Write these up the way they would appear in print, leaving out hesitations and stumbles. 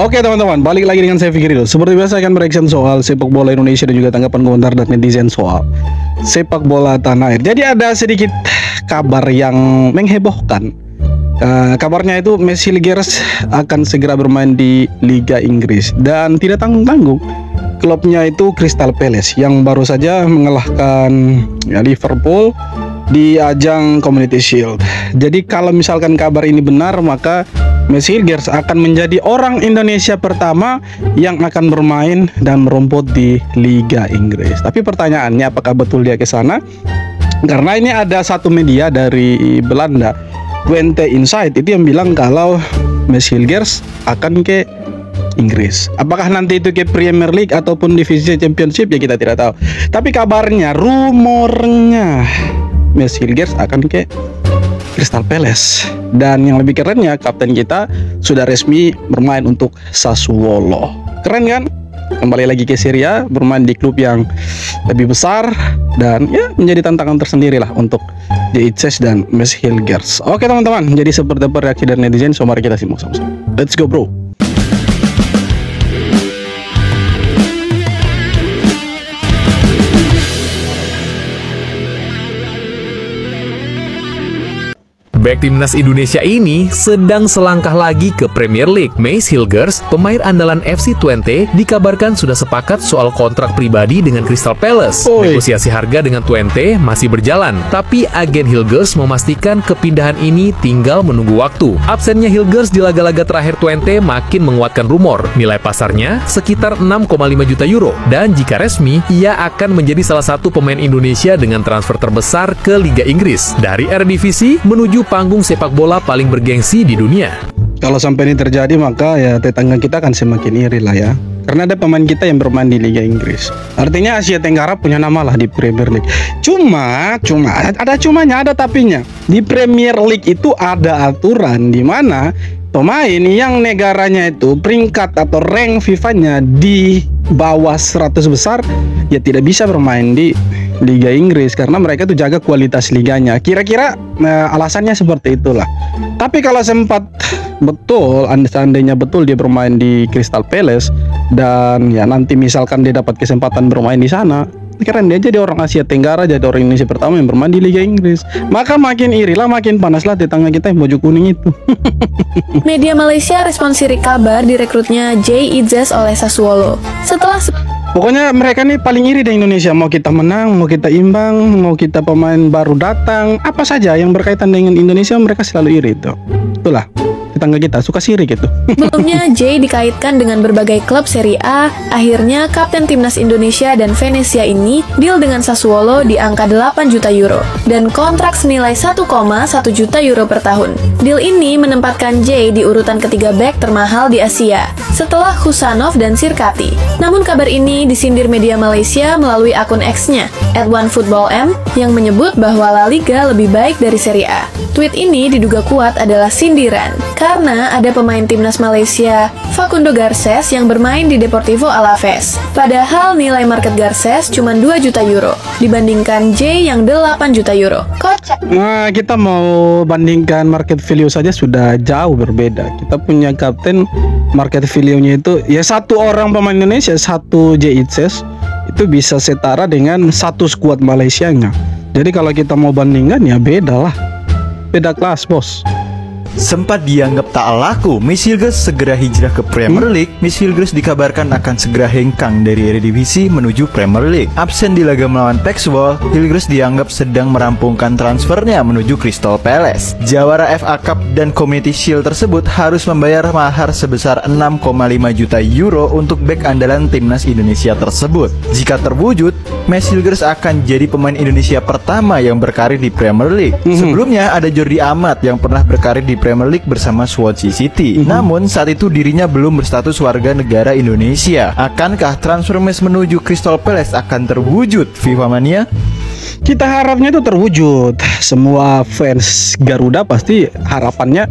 Oke teman-teman, balik lagi dengan saya Fikri dulu. Seperti biasa akan bereaction soal sepak bola Indonesia dan juga tanggapan komentar dan netizen soal sepak bola tanah air. Jadi ada sedikit kabar yang menghebohkan. Kabarnya itu Messi Ligers akan segera bermain di Liga Inggris dan tidak tanggung-tanggung. Klubnya itu Crystal Palace yang baru saja mengalahkan Liverpool di ajang Community Shield. Jadi kalau misalkan kabar ini benar, maka Messi Ligers akan menjadi orang Indonesia pertama yang akan bermain dan merumput di Liga Inggris. Tapi pertanyaannya, apakah betul dia ke sana? Karena ini ada satu media dari Belanda, Twente Insight, itu yang bilang kalau Messi Ligers akan ke Inggris. Apakah nanti itu ke Premier League ataupun divisi Championship, ya kita tidak tahu. Tapi kabarnya, rumornya Messi Ligers akan ke Crystal Palace. Dan yang lebih kerennya, kapten kita sudah resmi bermain untuk Sassuolo. Keren kan? Kembali lagi ke Serie A, bermain di klub yang lebih besar dan ya menjadi tantangan tersendiri lah untuk JICS dan Messi Ligers. Oke teman-teman, jadi seperti apa reaksi dari netizen? So mari kita simak sama-sama. Let's go bro. Bek timnas Indonesia ini sedang selangkah lagi ke Premier League. Messi Ligers, pemain andalan FC Twente, dikabarkan sudah sepakat soal kontrak pribadi dengan Crystal Palace. Negosiasi harga dengan Twente masih berjalan, tapi agen Hilgers memastikan kepindahan ini tinggal menunggu waktu. Absennya Hilgers di laga-laga terakhir Twente makin menguatkan rumor. Nilai pasarnya sekitar 6,5 juta euro, dan jika resmi, ia akan menjadi salah satu pemain Indonesia dengan transfer terbesar ke Liga Inggris, dari Eredivisie menuju panggung sepak bola paling bergengsi di dunia. Kalau sampai ini terjadi, maka ya tetangga kita akan semakin iri lah ya. Karena ada pemain kita yang bermain di Liga Inggris. Artinya Asia Tenggara punya nama lah di Premier League. Cuma ada cumanya, ada tapinya. Di Premier League itu ada aturan di mana pemain yang negaranya itu peringkat atau rank FIFA-nya di bawah 100 besar ya tidak bisa bermain di Liga Inggris karena mereka tuh jaga kualitas liganya. Kira-kira alasannya seperti itulah. Tapi kalau sempat betul, seandainya betul dia bermain di Crystal Palace dan ya nanti misalkan dia dapat kesempatan bermain di sana, keren, dia jadi orang Asia Tenggara, jadi orang Indonesia pertama yang bermain di Liga Inggris. Maka makin iri lah, makin panas lah tetangga kita yang baju kuning itu. Media Malaysia respon sirik kabar direkrutnya JICS oleh Sassuolo. Pokoknya mereka nih paling iri di Indonesia. Mau kita menang, mau kita imbang, mau kita pemain baru datang, apa saja yang berkaitan dengan Indonesia mereka selalu iri itu. Itulah tetangga kita suka sirik gitu. Sebelumnya Jay dikaitkan dengan berbagai klub Serie A. Akhirnya kapten timnas Indonesia dan Venezia ini deal dengan Sassuolo di angka 8 juta euro dan kontrak senilai 1,1 juta euro per tahun. Deal ini menempatkan Jay di urutan ketiga bek termahal di Asia setelah Husanov dan Sirkati. Namun kabar ini disindir media Malaysia melalui akun X-nya @OneFootballM yang menyebut bahwa La Liga lebih baik dari Serie A. Tweet ini diduga kuat adalah sindiran karena ada pemain timnas Malaysia, Facundo Garces, yang bermain di Deportivo Alaves. Padahal nilai market Garces cuma 2 juta euro dibandingkan J yang 8 juta euro. Kocak. Nah, kita mau bandingkan market value saja sudah jauh berbeda. Kita punya kapten market value-nya itu ya satu orang pemain Indonesia, satu JICS itu bisa setara dengan satu skuad Malaysianya. Jadi kalau kita mau bandingkan ya beda lah. Beda kelas, bos. Sempat dianggap tak laku, Messi Ligers segera hijrah ke Premier League. Messi Ligers dikabarkan akan segera hengkang dari Eredivisie menuju Premier League. Absen di laga melawan Pexwool, Hilgers dianggap sedang merampungkan transfernya menuju Crystal Palace. Jawara FA Cup dan Community Shield tersebut harus membayar mahar sebesar 6,5 juta euro untuk bek andalan timnas Indonesia tersebut. Jika terwujud, Messi Ligers akan jadi pemain Indonesia pertama yang berkarir di Premier League. Sebelumnya ada Jordi Amat yang pernah berkarir di Premier League bersama Swansea City. Namun saat itu dirinya belum berstatus warga negara Indonesia. Akankah transfer Messi menuju Crystal Palace akan terwujud, FIFA Mania? Kita harapnya itu terwujud. Semua fans Garuda pasti harapannya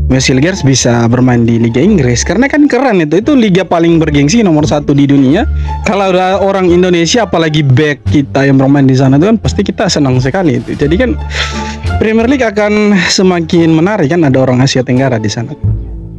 Messi Ligers bisa bermain di Liga Inggris karena kan keren itu liga paling bergengsi nomor 1 di dunia. Kalau ada orang Indonesia apalagi back kita yang bermain di sana itu kan pasti kita senang sekali itu. Jadi kan Premier League akan semakin menarik kan ada orang Asia Tenggara di sana.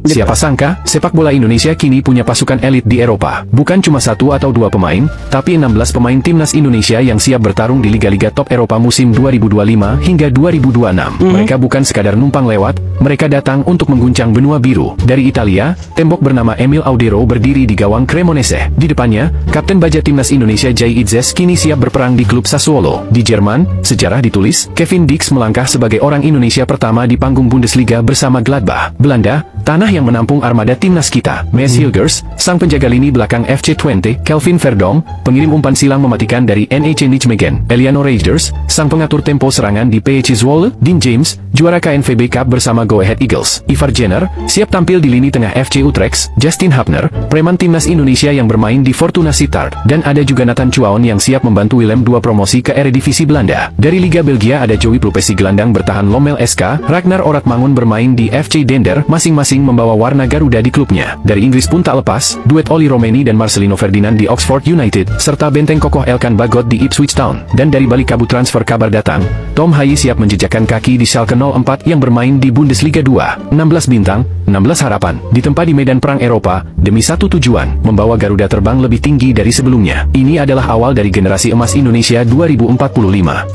Siapa sangka, sepak bola Indonesia kini punya pasukan elit di Eropa. Bukan cuma 1 atau 2 pemain, tapi 16 pemain timnas Indonesia yang siap bertarung di liga-liga top Eropa musim 2025 hingga 2026. Mereka bukan sekadar numpang lewat, mereka datang untuk mengguncang benua biru. Dari Italia, tembok bernama Emil Audero berdiri di gawang Cremonese. Di depannya, Kapten Baja timnas Indonesia Jay Itzes kini siap berperang di klub Sassuolo. Di Jerman, sejarah ditulis, Kevin Dix melangkah sebagai orang Indonesia pertama di panggung Bundesliga bersama Gladbach. Belanda, tanah yang menampung armada timnas kita. Mads Hilgers, sang penjaga lini belakang FC Twente. Kelvin Verdong, pengirim umpan silang mematikan dari NEC Nijmegen. Eliano Reijers, sang pengatur tempo serangan di PSV Zwolle. Dean James, juara KNVB Cup bersama Go Ahead Eagles. Ivar Jenner, siap tampil di lini tengah FC Utrecht. Justin Hapner, preman timnas Indonesia yang bermain di Fortuna Sittard. Dan ada juga Nathan Chuaon yang siap membantu Willem II promosi ke Eredivisie Belanda. Dari Liga Belgia ada Joey Plupesi gelandang bertahan Lommel SK, Ragnar Oratmangun bermain di FC Dender, masing-masing membawa warna Garuda di klubnya. Dari Inggris pun tak lepas, duet Oli Romeni dan Marcelino Ferdinand di Oxford United, serta benteng kokoh Elkan Bagot di Ipswich Town. Dan dari balik kabut transfer kabar datang, Tom Hayi siap menjejakkan kaki di Schalke 04 yang bermain di Bundesliga 2. 16 bintang, 16 harapan, ditempa di medan perang Eropa, demi satu tujuan, membawa Garuda terbang lebih tinggi dari sebelumnya. Ini adalah awal dari generasi emas Indonesia 2045.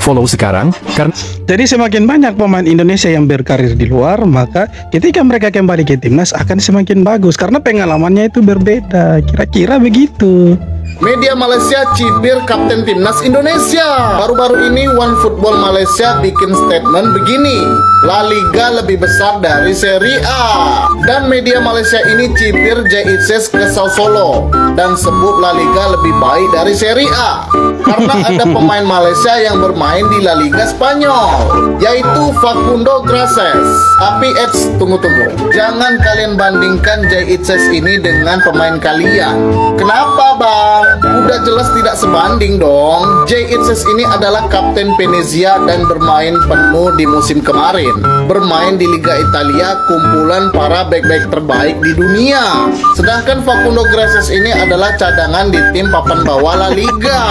Follow sekarang, karena... Jadi semakin banyak pemain Indonesia yang berkarir di luar, maka ketika mereka kembali ke timnas akan semakin bagus karena pengalamannya itu berbeda. Kira-kira begitu. Media Malaysia cibir Kapten Timnas Indonesia. Baru-baru ini One Football Malaysia bikin statement begini, La Liga lebih besar dari Serie A. Dan media Malaysia ini cibir Jay Itzes ke Sassuolo dan sebut La Liga lebih baik dari Serie A karena ada pemain Malaysia yang bermain di La Liga Spanyol, yaitu Facundo Graces. Tapi tunggu, jangan kalian bandingkan Jay Itzes ini dengan pemain kalian. Kenapa bang? Udah jelas tidak sebanding dong. Jay Itzes ini adalah Kapten Venezia dan bermain penuh di musim kemarin. Bermain di Liga Italia, kumpulan para bek-bek terbaik di dunia. Sedangkan Facundo Graces ini adalah cadangan di tim papan bawah La Liga.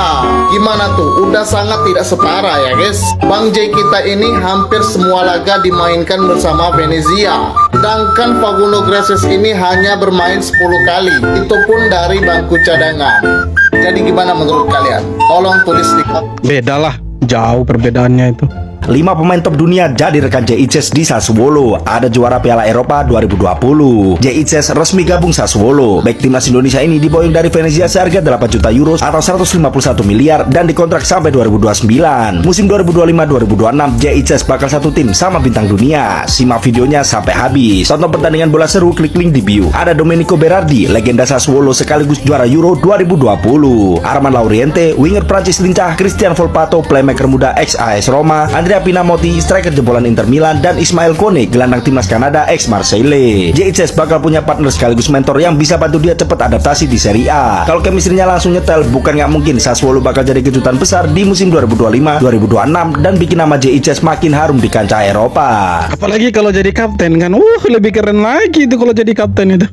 Gimana tuh? Udah sangat tidak setara ya guys. Bang Jay kita ini hampir semua laga dimainkan bersama Venezia. Sedangkan Facundo Graces ini hanya bermain 10 kali. Itu pun dari bangku cadangan. Jadi gimana menurut kalian? Tolong tulis di kolom. Beda lah, jauh perbedaannya itu. 5 pemain top dunia jadi rekan Jay Itzes di Sassuolo. Ada juara Piala Eropa 2020. Jay Itzes resmi gabung Sassuolo. Bek timnas Indonesia ini diboyong dari Venezia seharga 8 juta euro atau 151 miliar dan dikontrak sampai 2029. Musim 2025-2026 Jay Itzes bakal satu tim sama bintang dunia. Simak videonya sampai habis. Tonton pertandingan bola seru, klik link di bio. Ada Domenico Berardi, legenda Sassuolo sekaligus juara Euro 2020. Armand Lauriente, winger Prancis lincah. Christian Volpato, playmaker muda ex AS Roma. Andrea Pinamonti, striker jebolan Inter Milan, dan Ismail Kone, gelandang timnas Kanada ex Marseille. Jay Itzes bakal punya partner sekaligus mentor yang bisa bantu dia cepat adaptasi di Serie A. Kalau chemistry-nya langsung nyetel, bukan nggak mungkin Sassuolo bakal jadi kejutan besar di musim 2025-2026 dan bikin nama Jay Itzes makin harum di kancah Eropa. Apalagi kalau jadi kapten kan, lebih keren lagi itu kalau jadi kapten itu.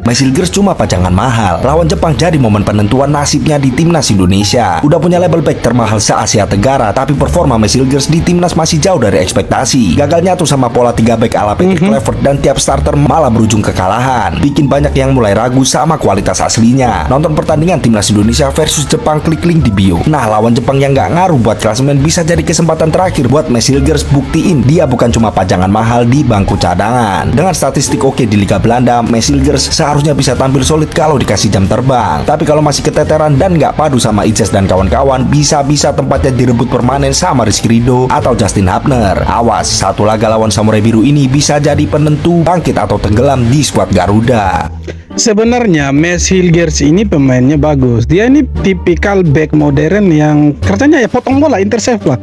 Mads Hilgers cuma pajangan mahal. Lawan Jepang jadi momen penentuan nasibnya di timnas Indonesia. Udah punya label back termahal se-Asia Tenggara, tapi performa Mads Hilgers di timnas masih jauh dari ekspektasi. Gagal nyatu sama pola 3 back ala Patrick Kluivert dan tiap starter malah berujung kekalahan. Bikin banyak yang mulai ragu sama kualitas aslinya. Nonton pertandingan timnas Indonesia versus Jepang, klik link di bio. Nah, lawan Jepang yang nggak ngaruh buat klasemen bisa jadi kesempatan terakhir buat Mads Hilgers buktiin dia bukan cuma pajangan mahal di bangku cadangan. Dengan statistik oke di Liga Belanda, Mads Hilgers seharusnya bisa tampil solid kalau dikasih jam terbang. Tapi kalau masih keteteran dan nggak padu sama Itzes dan kawan-kawan, bisa-bisa tempatnya direbut permanen sama Rizky Ridho atau Justin Hapner. Awas, satu laga lawan Samurai Biru ini bisa jadi penentu bangkit atau tenggelam di skuad Garuda. Sebenarnya Mads Hilgers ini pemainnya bagus. Dia ini tipikal back modern yang kerjanya ya potong bola, intercept lah.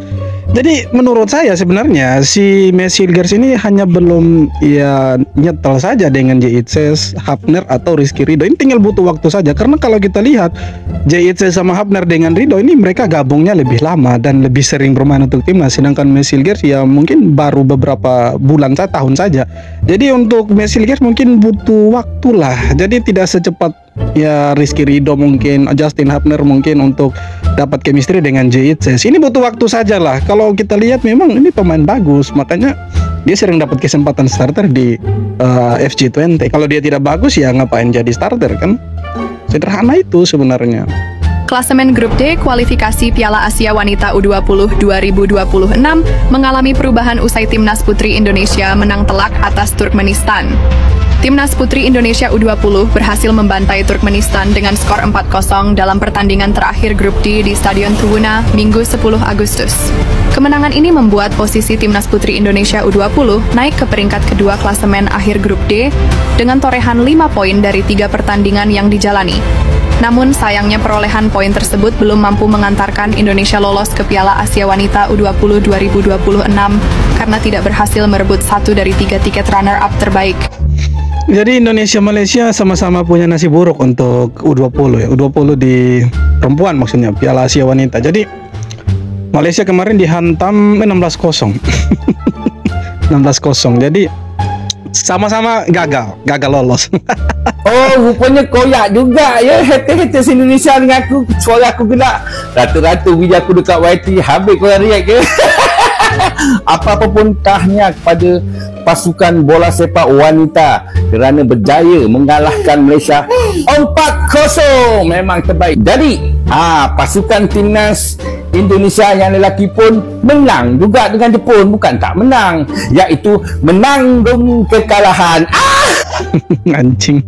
Jadi menurut saya sebenarnya si Mads Hilgers ini hanya belum ya nyetel saja dengan Jay Itzes, Hapner atau Rizky Ridho. Ini tinggal butuh waktu saja karena kalau kita lihat Jay Itzes sama Hapner dengan Ridho ini mereka gabungnya lebih lama dan lebih sering bermain untuk timnas. Sedangkan Mads Hilgers ya mungkin baru beberapa bulan saja, tahun saja. Jadi untuk Mads Hilgers mungkin butuh waktu lah. Jadi tidak secepat ya Rizky Ridho mungkin, Justin Hapner mungkin untuk dapat chemistry dengan Jay Itzes. Ini butuh waktu saja lah. Kalau kita lihat memang ini pemain bagus, makanya dia sering dapat kesempatan starter di FC20. Kalau dia tidak bagus ya ngapain jadi starter kan? Sederhana itu sebenarnya. Klasemen Grup D kualifikasi Piala Asia Wanita U20 2026 mengalami perubahan usai Timnas Putri Indonesia menang telak atas Turkmenistan. Timnas Putri Indonesia U20 berhasil membantai Turkmenistan dengan skor 4-0 dalam pertandingan terakhir Grup D di Stadion Tribuna Minggu 10 Agustus. Kemenangan ini membuat posisi Timnas Putri Indonesia U20 naik ke peringkat kedua klasemen akhir Grup D dengan torehan 5 poin dari 3 pertandingan yang dijalani. Namun sayangnya perolehan poin tersebut belum mampu mengantarkan Indonesia lolos ke Piala Asia Wanita U20 2026 karena tidak berhasil merebut 1 dari 3 tiket runner-up terbaik. Jadi Indonesia Malaysia sama-sama punya nasib buruk untuk U20 ya. U20 di perempuan maksudnya Piala Asia Wanita. Jadi Malaysia kemarin dihantam 16-0. 16-0. Jadi sama-sama gagal lolos. Oh, rupanya koyak juga ya. Hati-hati Indonesia dengan aku. Suara aku kena ratu-ratu bila aku dekat YT. Habis korang riak ke? Apa-apapun tahniah kepada pasukan bola sepak wanita kerana berjaya mengalahkan Malaysia 4-0. Memang terbaik. Jadi pasukan timnas Indonesia yang lelaki pun menang juga dengan Jepun. Bukan tak menang, iaitu menanggung kekalahan. Anjing.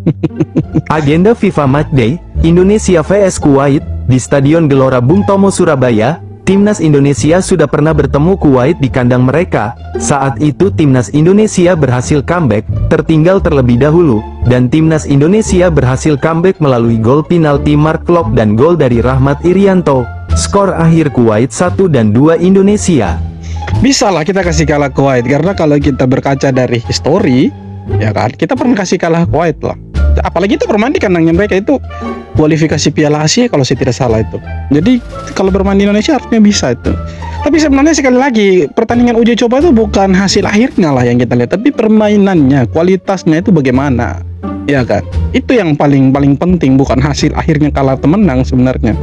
Agenda FIFA Matchday Indonesia vs Kuwait di Stadion Gelora Bung Tomo Surabaya. Timnas Indonesia sudah pernah bertemu Kuwait di kandang mereka. Saat itu Timnas Indonesia berhasil comeback, tertinggal terlebih dahulu, dan Timnas Indonesia berhasil comeback melalui gol penalti Mark Klok dan gol dari Rahmat Irianto. Skor akhir Kuwait 1 dan 2 Indonesia. Bisa lah kita kasih kalah Kuwait, karena kalau kita berkaca dari histori, ya kan, kita pernah kasih kalah Kuwait lah. Apalagi itu bermain di kandangnya mereka, itu kualifikasi Piala Asia kalau saya tidak salah itu. Jadi kalau bermain di Indonesia harusnya bisa itu. Tapi sebenarnya sekali lagi pertandingan uji coba itu bukan hasil akhirnya lah yang kita lihat, tapi permainannya, kualitasnya itu bagaimana, ya kan? Itu yang paling penting, bukan hasil akhirnya kalah atau menang sebenarnya.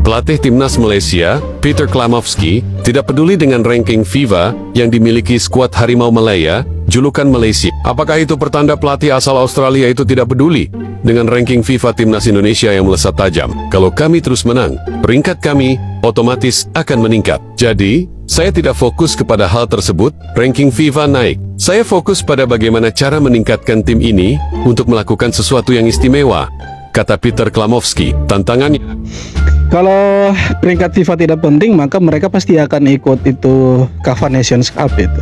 Pelatih Timnas Malaysia, Peter Klamovski, tidak peduli dengan ranking FIFA yang dimiliki skuad Harimau Malaya, julukan Malaysia. Apakah itu pertanda pelatih asal Australia itu tidak peduli dengan ranking FIFA Timnas Indonesia yang melesat tajam? Kalau kami terus menang, peringkat kami otomatis akan meningkat. Jadi, saya tidak fokus kepada hal tersebut, ranking FIFA naik. Saya fokus pada bagaimana cara meningkatkan tim ini untuk melakukan sesuatu yang istimewa, kata Peter Klamovski. Tantangannya, kalau peringkat FIFA tidak penting, maka mereka pasti akan ikut itu CAF Nations Cup itu.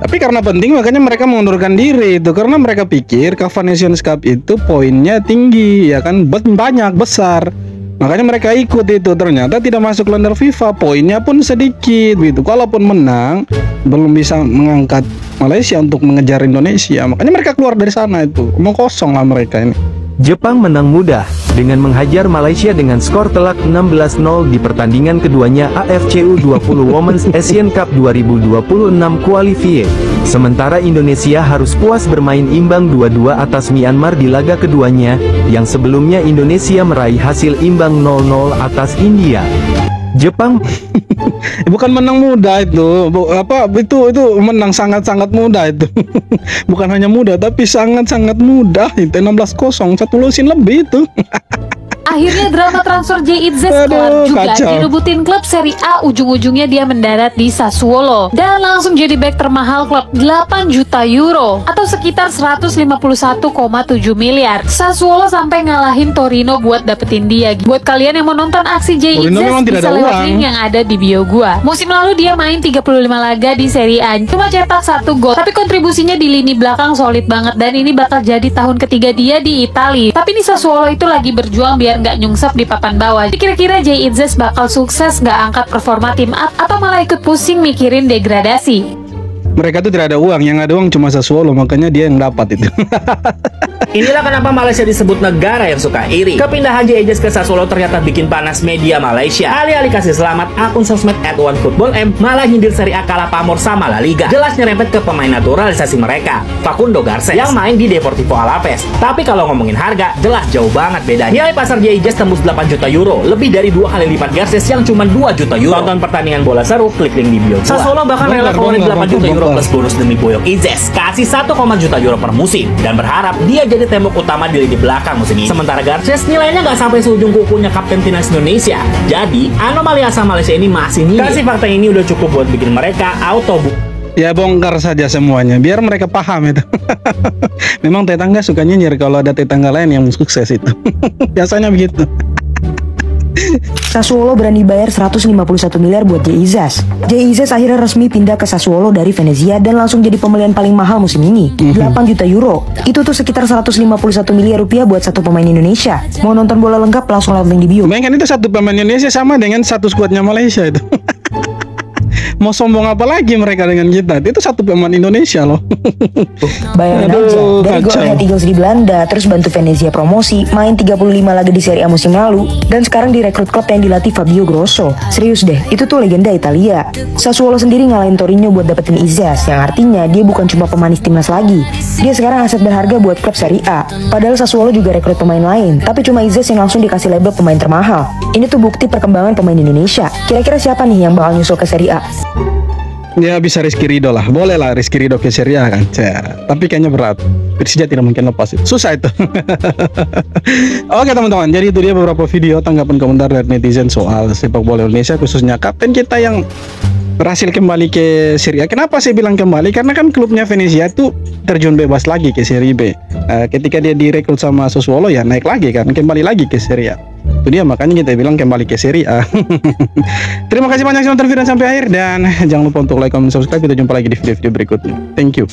Tapi karena penting, makanya mereka mengundurkan diri itu, karena mereka pikir CAF Nations Cup itu poinnya tinggi, ya kan, banyak, besar. Makanya mereka ikut itu, ternyata tidak masuk kalender FIFA, poinnya pun sedikit gitu. Kalaupun menang, belum bisa mengangkat Malaysia untuk mengejar Indonesia. Makanya mereka keluar dari sana itu, omong kosong lah mereka ini. Jepang menang mudah dengan menghajar Malaysia dengan skor telak 16-0 di pertandingan keduanya AFC U20 Women's Asian Cup 2026 Qualifier. Sementara Indonesia harus puas bermain imbang 2-2 atas Myanmar di laga keduanya, yang sebelumnya Indonesia meraih hasil imbang 0-0 atas India. Jepang bukan menang mudah itu, itu menang sangat-sangat mudah itu. Bukan hanya mudah, tapi sangat-sangat mudah itu. 16-0, 1 lusin lebih itu. Akhirnya drama transfer J.Itzes kelar juga. Direbutin klub Serie A, ujung-ujungnya dia mendarat di Sassuolo dan langsung jadi bek termahal klub, 8 juta euro atau sekitar 151,7 miliar. Sassuolo sampai ngalahin Torino buat dapetin dia. Buat kalian yang mau nonton aksi J.Itzes, bisa lewat link yang ada di bio gua. Musim lalu dia main 35 laga di Serie A, cuma cetak 1 gol, tapi kontribusinya di lini belakang solid banget, dan ini bakal jadi tahun ketiga dia di Italia. Tapi ini Sassuolo itu lagi berjuang biar nggak nyungsep di papan bawah. Kira-kira J.Itzes bakal sukses nggak angkat performa tim up, atau malah ikut pusing mikirin degradasi? Mereka tuh tidak ada uang, yang ada uang cuma Sassuolo, makanya dia yang dapat itu. Inilah kenapa Malaysia disebut negara yang suka iri. Kepindahan J.Itzes ke Sassuolo ternyata bikin panas media Malaysia. Alih-alih kasih selamat, akun sosmed @OneFootballM malah nyindir Serie A kalah pamor sama La Liga. Jelas nyerempet ke pemain naturalisasi mereka, Facundo Garces, yang main di Deportivo Alaves. Tapi kalau ngomongin harga, jelas jauh banget bedanya. Nilai pasar J.Itzes tembus 8 juta euro, lebih dari 2 kali lipat Garces yang cuma 2 juta euro. Tonton pertandingan bola seru, klik link di bio. Sassuolo bahkan rela keluarin 8 juta euro euro plus bonus demi boyong Izes, kasih 1, juta euro per musim, dan berharap dia jadi tembok utama di lini belakang musim ini. Sementara Garces nilainya nggak sampai seujung kukunya kapten timnas Indonesia. Jadi anomali asal Malaysia ini masih nih. Kasih fakta ini udah cukup buat bikin mereka auto Ya bongkar saja semuanya, biar mereka paham itu. Memang tetangga suka nyinyir kalau ada tetangga lain yang sukses itu. Biasanya begitu. Sassuolo berani bayar 151 miliar buat Jay Izzas. Jay Izzas akhirnya resmi pindah ke Sassuolo dari Venezia dan langsung jadi pembelian paling mahal musim ini, 8 juta euro. Itu tuh sekitar 151 miliar rupiah buat satu pemain Indonesia. Mau nonton bola lengkap langsung lihat link di bio. Bayangkan itu satu pemain Indonesia sama dengan satu skuadnya Malaysia itu. Mau sombong apa lagi mereka dengan kita? Itu satu pemain Indonesia loh. Bayangin aja, dari Go Ahead Eagles di Belanda, terus bantu Venezia promosi, main 35 laga di Serie A musim lalu, dan sekarang direkrut klub yang dilatih Fabio Grosso. Serius deh, itu tuh legenda Italia. Sassuolo sendiri ngalahin Torino buat dapetin Izzas, yang artinya dia bukan cuma pemanis timnas lagi. Dia sekarang aset berharga buat klub Serie A. Padahal Sassuolo juga rekrut pemain lain, tapi cuma Izzas yang langsung dikasih label pemain termahal. Ini tuh bukti perkembangan pemain Indonesia. Kira-kira siapa nih yang bakal nyusul ke Serie A? Ya bisa Rizky Ridho lah, boleh lah Rizky Ridho ke Serie A kan. Tapi kayaknya berat, Persija tidak mungkin lepas itu, susah itu. Oke teman-teman, jadi itu dia beberapa video tanggapan komentar dari netizen soal sepak bola Indonesia, khususnya kapten kita yang berhasil kembali ke Serie A. Kenapa saya bilang kembali? Karena kan klubnya Venezia itu terjun bebas lagi ke Serie B. Ketika dia direkrut sama Sassuolo ya naik lagi kan, kembali lagi ke Serie A. Itu dia makanya kita bilang kembali ke Serie A. Terima kasih banyak sudah nonton video sampai akhir dan jangan lupa untuk like, comment, subscribe. Kita jumpa lagi di video-video berikutnya. Thank you.